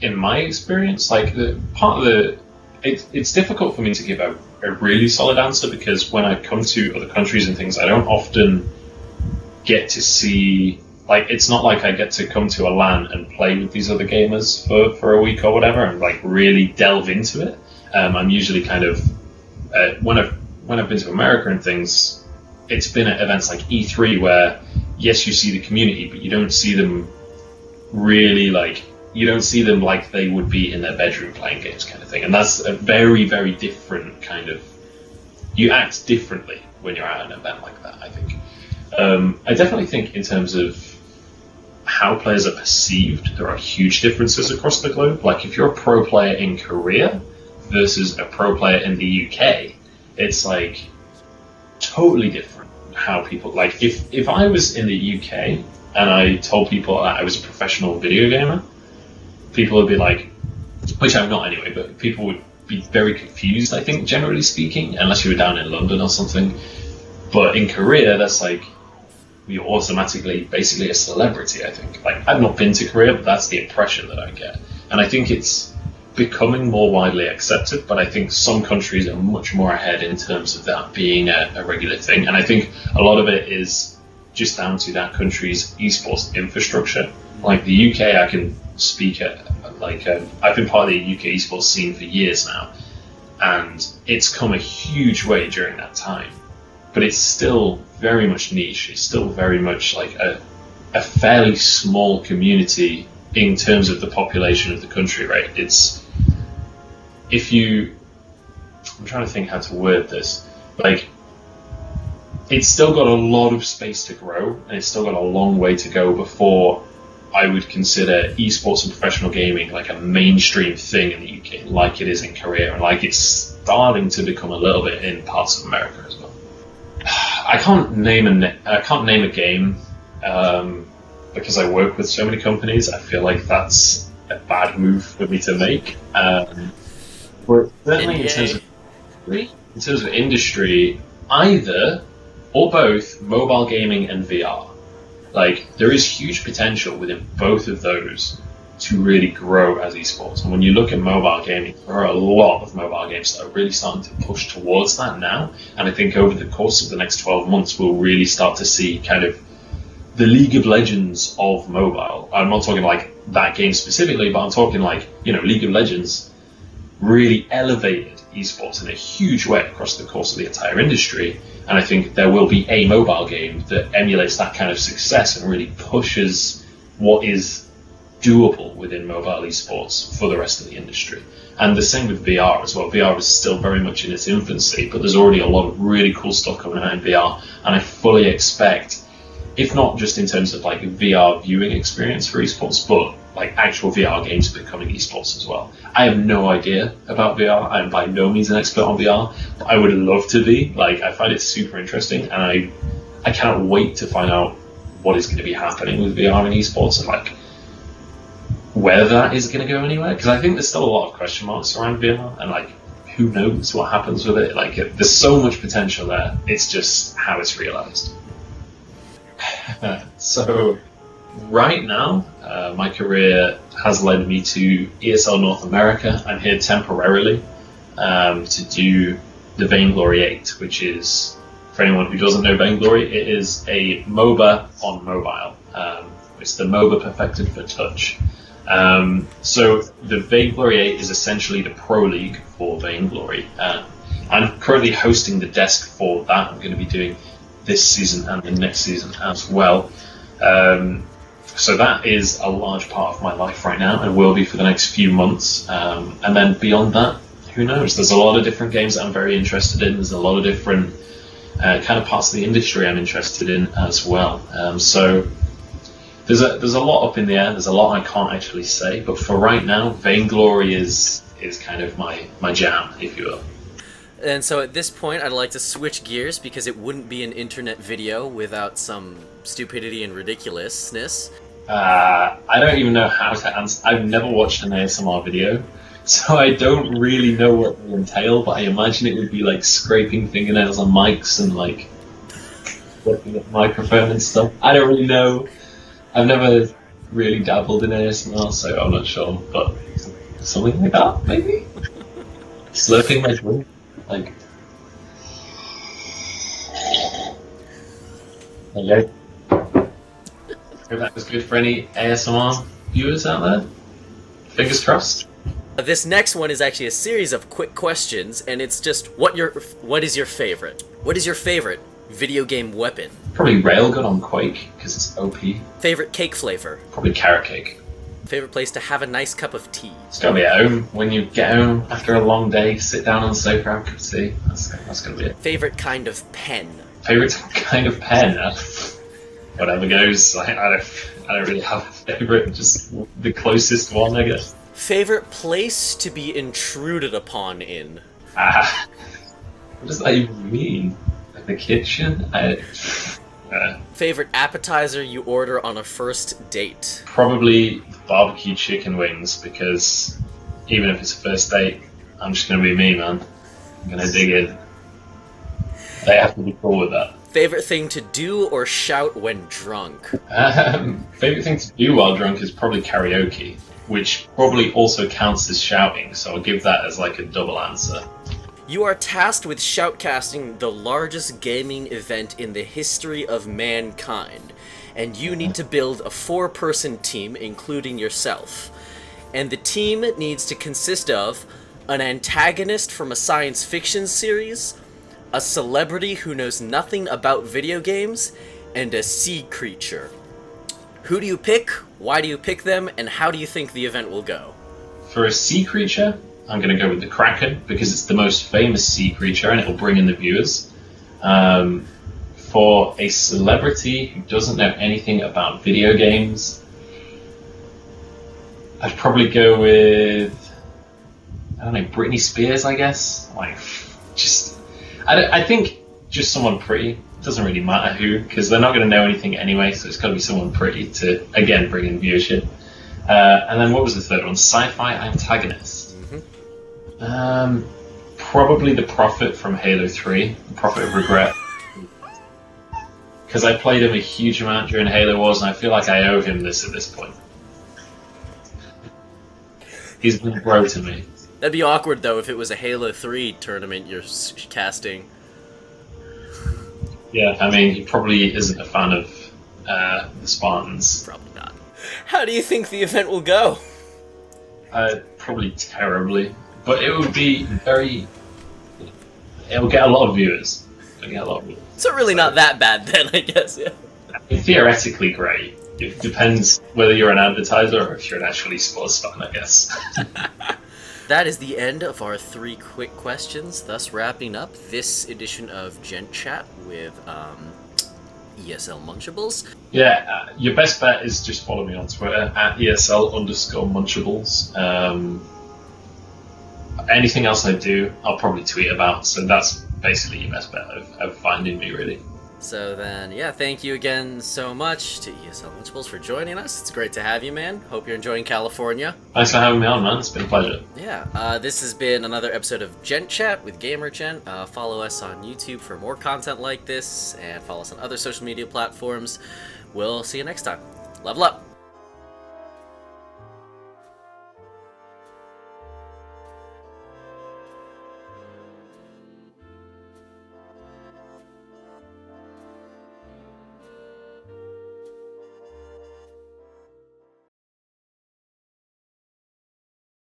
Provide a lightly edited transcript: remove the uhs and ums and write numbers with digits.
in my experience, like it's difficult for me to give a really solid answer, because when I come to other countries and things, I don't often get to see, like, it's not like I get to come to a LAN and play with these other gamers for a week or whatever and like really delve into it. I'm usually kind of when I've been to America and things, it's been at events like E3 where yes, you see the community, but you don't see them really like they would be in their bedroom playing games, kind of thing. And that's a very, very different kind of, you act differently when you're at an event like that, I think. I definitely think in terms of how players are perceived, there are huge differences across the globe. Like if you're a pro player in Korea versus a pro player in the UK, it's like totally different how people, like if I was in the UK and I told people that I was a professional video gamer, people would be like, which I'm not anyway, but people would be very confused, I think, generally speaking, unless you were down in London or something. But in Korea, that's like, you're automatically basically a celebrity, I think. Like, I've not been to Korea, but that's the impression that I get. And I think it's becoming more widely accepted, but I think some countries are much more ahead in terms of that being a regular thing. And I think a lot of it is just down to that country's esports infrastructure. Like the UK, I can speak at, like, I've been part of the UK esports scene for years now, and it's come a huge way during that time. But it's still very much niche. It's still very much like a fairly small community in terms of the population of the country, right? It's, I'm trying to think how to word this, like, it's still got a lot of space to grow, and it's still got a long way to go before I would consider esports and professional gaming like a mainstream thing in the UK, like it is in Korea, and like it's starting to become a little bit in parts of America as well. I can't name a game because I work with so many companies. I feel like that's a bad move for me to make. But certainly in terms of industry, either or both mobile gaming and VR. Like, there is huge potential within both of those to really grow as esports. And when you look at mobile gaming, there are a lot of mobile games that are really starting to push towards that now. And I think over the course of the next 12 months, we'll really start to see kind of the League of Legends of mobile. I'm not talking like that game specifically, but I'm talking like, you know, League of Legends really elevated esports in a huge way across the course of the entire industry. And I think there will be a mobile game that emulates that kind of success and really pushes what is doable within mobile esports for the rest of the industry. And the same with VR as well. VR is still very much in its infancy, but there's already a lot of really cool stuff coming out in VR. And I fully expect, if not just in terms of like VR viewing experience for esports, but like actual VR games becoming esports as well. I have no idea about VR. I'm by no means an expert on VR, but I would love to be. Like, I find it super interesting, and I cannot wait to find out what is going to be happening with VR and esports, and like whether that is going to go anywhere. Because I think there's still a lot of question marks around VR, and like who knows what happens with it. Like, there's so much potential there. It's just how it's realized. So right now, my career has led me to ESL North America. I'm here temporarily to do the Vainglory 8, which is, for anyone who doesn't know Vainglory, it is a MOBA on mobile. It's the MOBA perfected for touch. So the Vainglory 8 is essentially the Pro League for Vainglory. I'm currently hosting the desk for that. I'm going to be doing this season and the next season as well. So that is a large part of my life right now, and will be for the next few months. And then beyond that, who knows? There's a lot of different games that I'm very interested in. There's a lot of different kind of parts of the industry I'm interested in as well. So there's a lot up in the air. There's a lot I can't actually say, but for right now, Vainglory is kind of my jam, if you will. And so at this point, I'd like to switch gears, because it wouldn't be an internet video without some stupidity and ridiculousness. I don't even know how to answer. I've never watched an ASMR video, so I don't really know what they entail, but I imagine it would be like scraping fingernails on mics and like looking at the microphone and stuff. I don't really know. I've never really dabbled in ASMR, so I'm not sure, but something like that, maybe? Slurping my drink, like... There you go. Hope that was good for any ASMR viewers out there. Fingers crossed. This next one is actually a series of quick questions, and it's just what is your favorite? What is your favorite video game weapon? Probably Railgun on Quake, because it's OP. Favorite cake flavor? Probably carrot cake. Favorite place to have a nice cup of tea? It's gotta be at home. When you get home after a long day, sit down on the sofa, have a cup of tea. That's gonna be it. Favorite kind of pen? Favorite kind of pen? Whatever goes. I don't really have a favorite. Just the closest one, I guess. Favorite place to be intruded upon in? What does that even mean? Like the kitchen? Favorite appetizer you order on a first date? Probably barbecue chicken wings, because even if it's a first date, I'm just gonna be me, man. I'm gonna dig in. They have to be cool with that. Favorite thing to do or shout when drunk? Favorite thing to do while drunk is probably karaoke, which probably also counts as shouting, so I'll give that as like a double answer. You are tasked with shoutcasting the largest gaming event in the history of mankind, and you need to build a 4-person team, including yourself. And the team needs to consist of an antagonist from a science fiction series, a celebrity who knows nothing about video games, and a sea creature. Who do you pick, why do you pick them, and how do you think the event will go? For a sea creature, I'm going to go with the Kraken, because it's the most famous sea creature and it'll bring in the viewers. For a celebrity who doesn't know anything about video games, I'd probably go with, I don't know, Britney Spears, I guess. I think just someone pretty. It doesn't really matter who, because they're not going to know anything anyway, so it's got to be someone pretty to, again, bring in viewership. And then what was the third one? Sci-fi antagonist. Mm-hmm. Probably the Prophet from Halo 3, the Prophet of Regret. Because I played him a huge amount during Halo Wars, and I feel like I owe him this at this point. He's been bro to me. That'd be awkward, though, if it was a Halo 3 tournament you're casting. Yeah, I mean, he probably isn't a fan of the Spartans. Probably not. How do you think the event will go? Probably terribly. But it would be it'll get a lot of viewers. So really not that bad then, I guess, yeah. Theoretically great. It depends whether you're an advertiser or if you're an actual eSports fan, I guess. That is the end of our 3 quick questions, thus wrapping up this edition of Gent Chat with ESL Munchables. Yeah, your best bet is just follow me on Twitter at ESL_Munchables. Anything else I do, I'll probably tweet about, so that's basically your best bet of finding me, really. So then, yeah, thank you again so much to ESL Munchables for joining us. It's great to have you, man. Hope you're enjoying California. Thanks for having me on, man. It's been a pleasure. Yeah, this has been another episode of Gent Chat with GamerGent. Follow us on YouTube for more content like this, and follow us on other social media platforms. We'll see you next time. Level up!